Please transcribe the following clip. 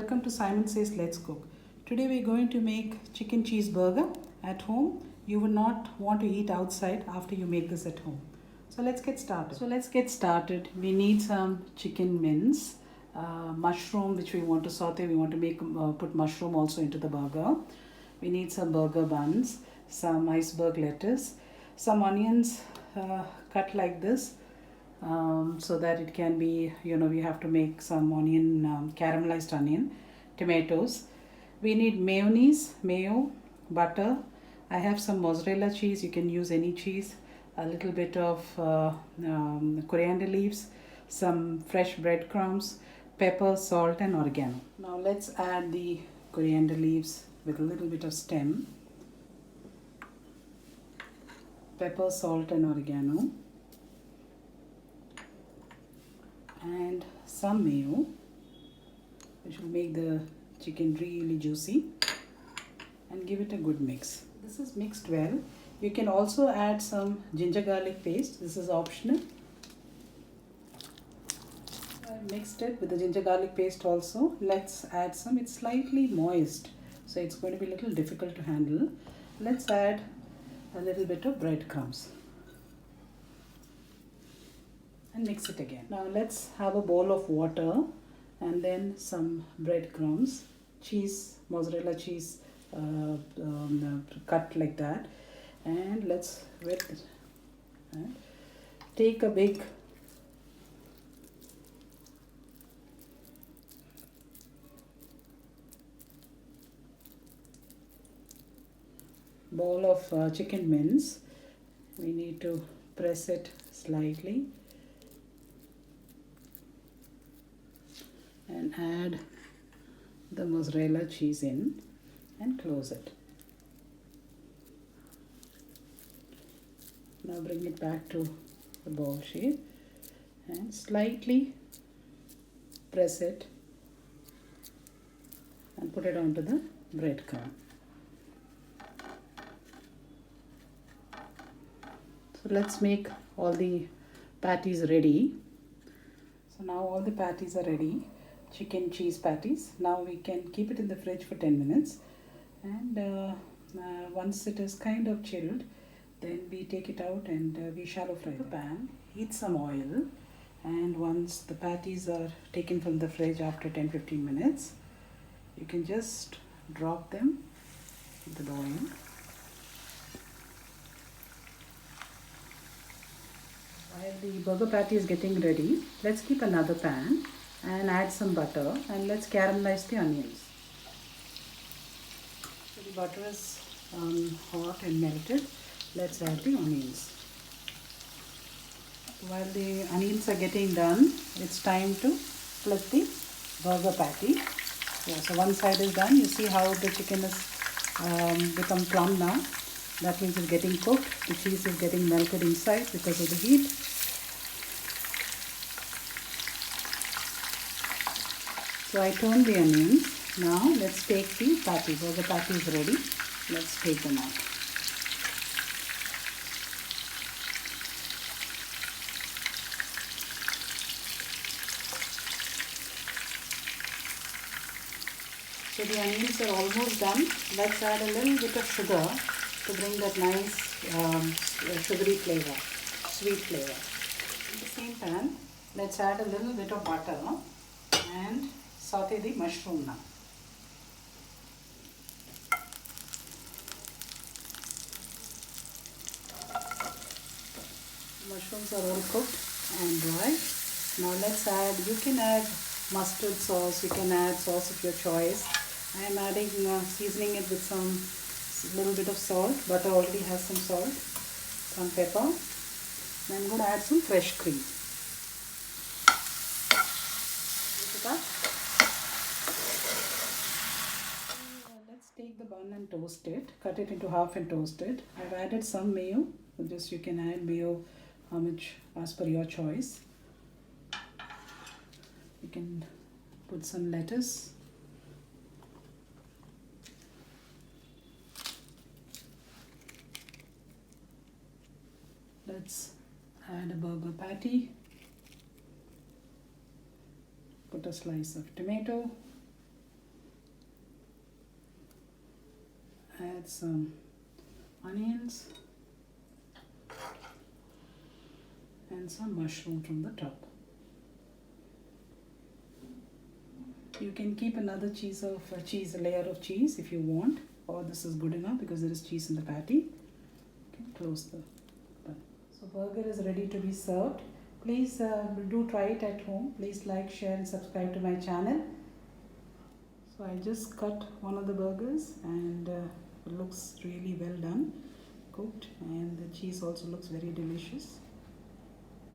welcome to Simon Says Let's Cook. Today we're going to make chicken cheeseburger at home. You will not want to eat outside after you make this at home. So let's get started. We need some chicken mince, mushroom which we want to saute. We want to put mushroom also into the burger. We need some burger buns, some iceberg lettuce, some onions cut like this. So that it can be, we have to make some onion, caramelized onion, tomatoes. We need mayonnaise, mayo, butter. I have some mozzarella cheese, you can use any cheese, a little bit of coriander leaves, some fresh breadcrumbs, pepper, salt, and oregano. Now let's add the coriander leaves with a little bit of stem, pepper, salt, and oregano, and some mayo, which will make the chicken really juicy, and give it a good mix. This is mixed well. You can also add some ginger garlic paste. This is optional. I mixed it with the ginger garlic paste also. Let's add some. It's slightly moist, so it's going to be a little difficult to handle. Let's add a little bit of breadcrumbs and mix it again. Now let's have a bowl of water and then some breadcrumbs, cheese, mozzarella cheese cut like that, and let's wet it. And take a big bowl of chicken mince. We need to press it slightly and add the mozzarella cheese in and close it. Now bring it back to the bowl shape and slightly press it and put it onto the breadcrumb. So let's make all the patties ready. So now all the patties are ready. Chicken cheese patties. Now we can keep it in the fridge for 10 minutes, and once it is kind of chilled, then we take it out and we shallow fry the pan. Heat some oil, and once the patties are taken from the fridge after 10-15 minutes, you can just drop them into the oil. While the burger patty is getting ready, let's keep another pan and add some butter, and let's caramelize the onions. So the butter is hot and melted. Let's add the onions. While the onions are getting done, it's time to flip the burger patty. Yeah, so one side is done. You see how the chicken has become plump now. That means it's getting cooked. The cheese is getting melted inside because of the heat. So I turned the onions. Now let's take the patty. Burger patty is ready. Let's take them out. So the onions are almost done. Let's add a little bit of sugar to bring that nice sugary flavor, sweet flavor. In the same pan, let's add a little bit of butter and saute the mushroom now. Mushrooms are all cooked and dry. Now let's add, you can add mustard sauce, you can add sauce of your choice. I am adding, seasoning it with some little bit of salt. Butter already has some salt, some pepper. And I'm going to add some fresh cream. Mix it up. Let's take the bun and toast it. Cut it into half and toast it. I've added some mayo. Just you can add mayo how much as per your choice. You can put some lettuce. Let's add a burger patty. Put a slice of tomato. add some onions and some mushroom from the top. You can keep another layer of cheese if you want, or this is good enough because there is cheese in the patty. Okay, close the bun. So burger is ready to be served. Please do try it at home. Please like, share and subscribe to my channel. So I just cut one of the burgers and it looks really well done, cooked, and the cheese also looks very delicious.